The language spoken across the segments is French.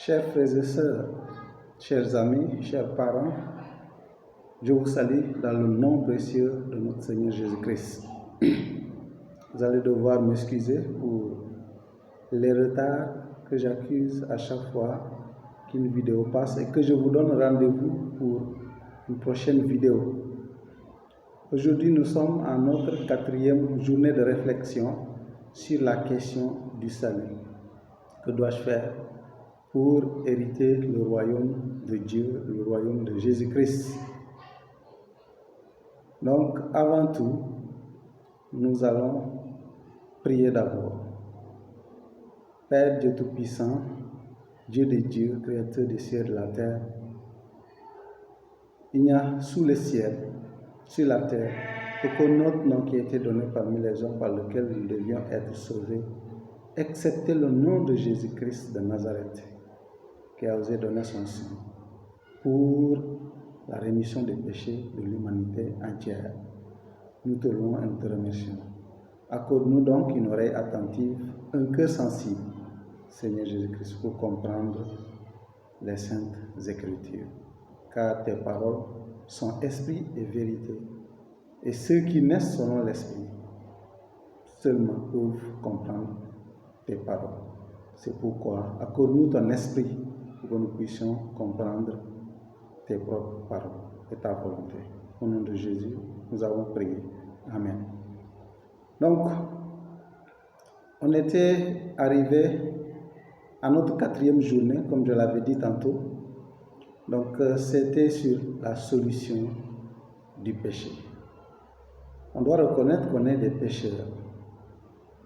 Chers frères et sœurs, chers amis, chers parents, je vous salue dans le nom précieux de notre Seigneur Jésus-Christ. Vous allez devoir m'excuser pour les retards que j'accuse à chaque fois qu'une vidéo passe et que je vous donne rendez-vous pour une prochaine vidéo. Aujourd'hui, nous sommes à notre 4e journée de réflexion sur la question du salut. Que dois-je faire pour hériter le royaume de Dieu, le royaume de Jésus-Christ? Donc, avant tout, nous allons prier d'abord. Père Dieu Tout-Puissant, Dieu des dieux, Créateur des cieux et de la terre, il n'y a sous le ciel, sur la terre, aucun autre nom qui a été donné parmi les hommes par lequel nous devions être sauvés, excepté le nom de Jésus-Christ de Nazareth, qui a osé donner son sang pour la rémission des péchés de l'humanité entière. Nous te louons et nous te remercions. Accorde-nous donc une oreille attentive, un cœur sensible, Seigneur Jésus-Christ, pour comprendre les saintes Écritures. Car tes paroles sont esprit et vérité. Et ceux qui naissent selon l'esprit seulement peuvent comprendre tes paroles. C'est pourquoi accorde-nous ton esprit pour que nous puissions comprendre tes propres paroles et ta volonté. Au nom de Jésus, nous avons prié. Amen. Donc, on était arrivé à notre 4e journée, comme je l'avais dit tantôt. Donc, c'était sur la solution du péché. On doit reconnaître qu'on est des pécheurs.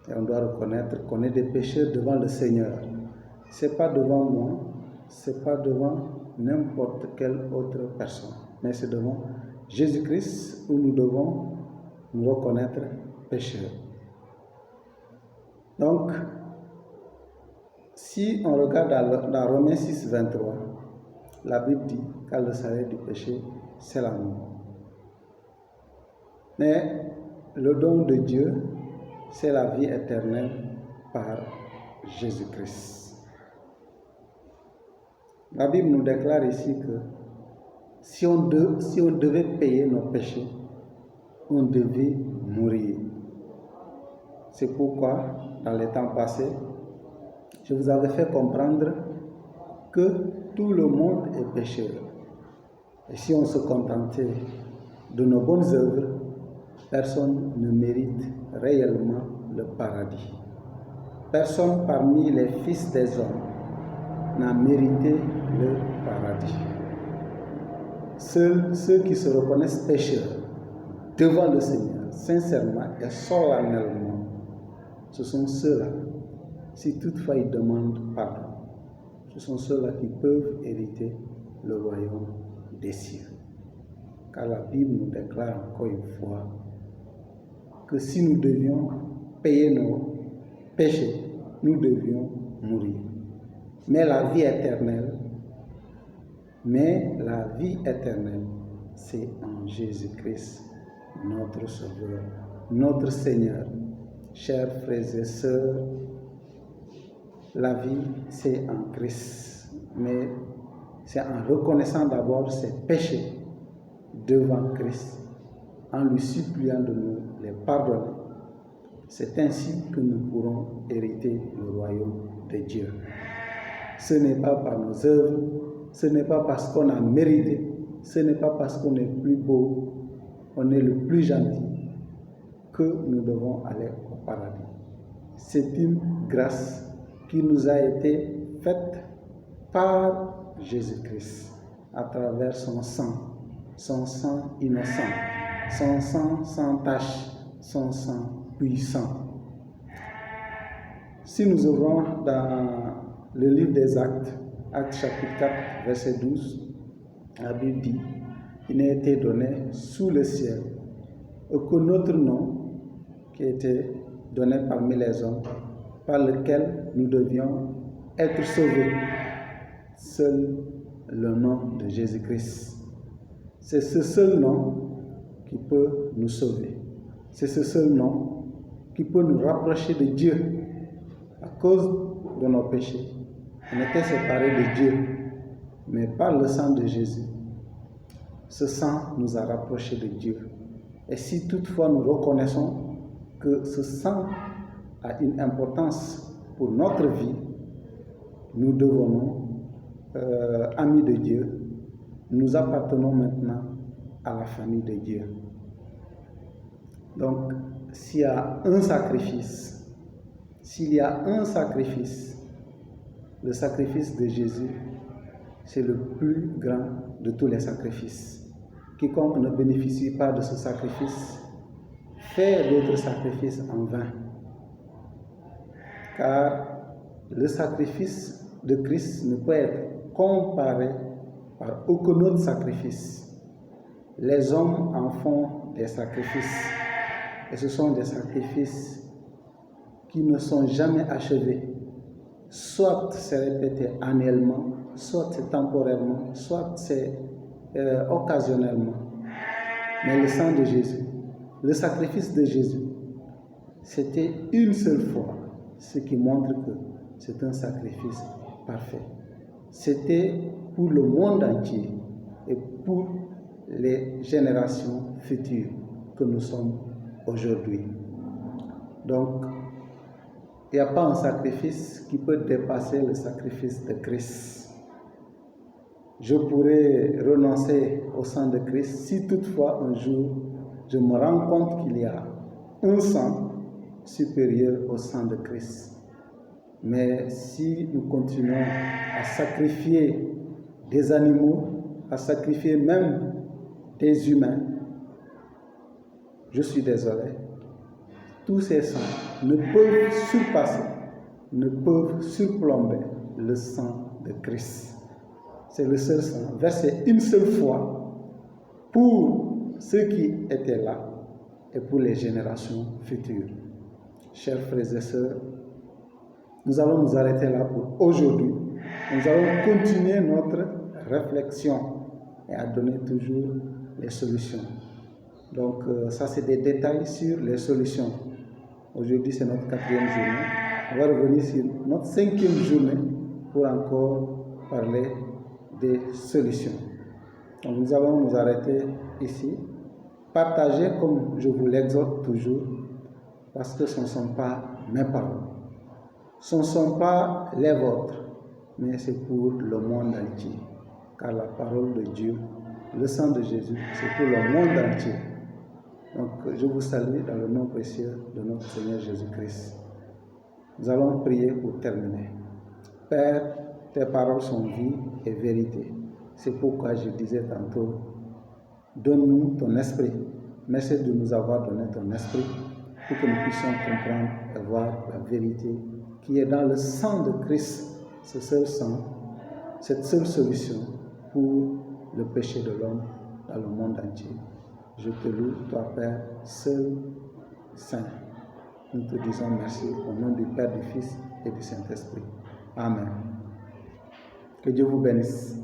Et on doit reconnaître qu'on est des pécheurs devant le Seigneur. Ce n'est pas devant moi, ce n'est pas devant n'importe quelle autre personne, mais c'est devant Jésus-Christ où nous devons nous reconnaître pécheurs. Donc, si on regarde dans Romains 6, 23, la Bible dit que le salaire du péché, c'est la mort. Mais le don de Dieu, c'est la vie éternelle par Jésus-Christ. La Bible nous déclare ici que si on devait payer nos péchés, on devait mourir. C'est pourquoi, dans les temps passés, je vous avais fait comprendre que tout le monde est pécheur. Et si on se contentait de nos bonnes œuvres, personne ne mérite réellement le paradis. Personne parmi les fils des hommes n'a mérité le paradis. Seuls ceux qui se reconnaissent pécheurs devant le Seigneur, sincèrement et solennellement, ce sont ceux-là, si toutefois ils demandent pardon, ce sont ceux-là qui peuvent hériter le royaume des cieux. Car la Bible nous déclare encore une fois que si nous devions payer nos péchés, nous devions mourir. Mais la vie éternelle, c'est en Jésus-Christ, notre Sauveur, notre Seigneur. Chers frères et sœurs, la vie, c'est en Christ. Mais c'est en reconnaissant d'abord ses péchés devant Christ, en lui suppliant de nous les pardonner. C'est ainsi que nous pourrons hériter le royaume de Dieu. Ce n'est pas par nos œuvres, ce n'est pas parce qu'on a mérité, ce n'est pas parce qu'on est plus beau, on est le plus gentil, que nous devons aller au paradis. C'est une grâce qui nous a été faite par Jésus-Christ à travers son sang innocent, son sang sans tache, son sang puissant. Si nous ouvrons dans le livre des Actes, Actes chapitre 4, verset 12, la Bible dit: il n'a été donné sous le ciel aucun autre nom qui a été donné parmi les hommes par lequel nous devions être sauvés. Seul le nom de Jésus-Christ. C'est ce seul nom qui peut nous sauver. C'est ce seul nom qui peut nous rapprocher de Dieu à cause de nos péchés, On était séparés de Dieu, mais par le sang de Jésus, ce sang nous a rapprochés de Dieu. Et si toutefois nous reconnaissons que ce sang a une importance pour notre vie, nous devenons amis de Dieu. Nous appartenons maintenant à la famille de Dieu. Donc, s'il y a un sacrifice, le sacrifice de Jésus, c'est le plus grand de tous les sacrifices. Quiconque ne bénéficie pas de ce sacrifice fait d'autres sacrifices en vain. Car le sacrifice de Christ ne peut être comparé par aucun autre sacrifice. Les hommes en font des sacrifices, et ce sont des sacrifices qui ne sont jamais achevés. Soit c'est répété annuellement, soit c'est temporairement, soit c'est occasionnellement. Mais le sang de Jésus, le sacrifice de Jésus, c'était une seule fois, ce qui montre que c'est un sacrifice parfait. C'était pour le monde entier et pour les générations futures que nous sommes aujourd'hui. Donc, il n'y a pas un sacrifice qui peut dépasser le sacrifice de Christ. Je pourrais renoncer au sang de Christ si toutefois un jour je me rends compte qu'il y a un sang supérieur au sang de Christ. Mais si nous continuons à sacrifier des animaux, à sacrifier même des humains, je suis désolé, tous ces sangs ne peuvent surpasser, ne peuvent surplomber le sang de Christ. C'est le seul sang, versé une seule fois pour ceux qui étaient là et pour les générations futures. Chers frères et sœurs, nous allons nous arrêter là pour aujourd'hui. Nous allons continuer notre réflexion et à donner toujours les solutions. Donc, ça, c'est des détails sur les solutions. Aujourd'hui, c'est notre 4e journée. On va revenir sur notre 5e journée pour encore parler des solutions. Donc, nous allons nous arrêter ici. Partagez comme je vous l'exhorte toujours, parce que ce ne sont pas mes paroles. Ce ne sont pas les vôtres, mais c'est pour le monde entier. Car la parole de Dieu, le sang de Jésus, c'est pour le monde entier. Donc, je vous salue dans le nom précieux de notre Seigneur Jésus-Christ. Nous allons prier pour terminer. Père, tes paroles sont vie et vérité. C'est pourquoi je disais tantôt, donne-nous ton esprit. Merci de nous avoir donné ton esprit pour que nous puissions comprendre et voir la vérité qui est dans le sang de Christ, ce seul sang, cette seule solution pour le péché de l'homme dans le monde entier. Je te loue, toi Père, seul saint. Nous te disons merci au nom du Père, du Fils et du Saint-Esprit. Amen. Que Dieu vous bénisse.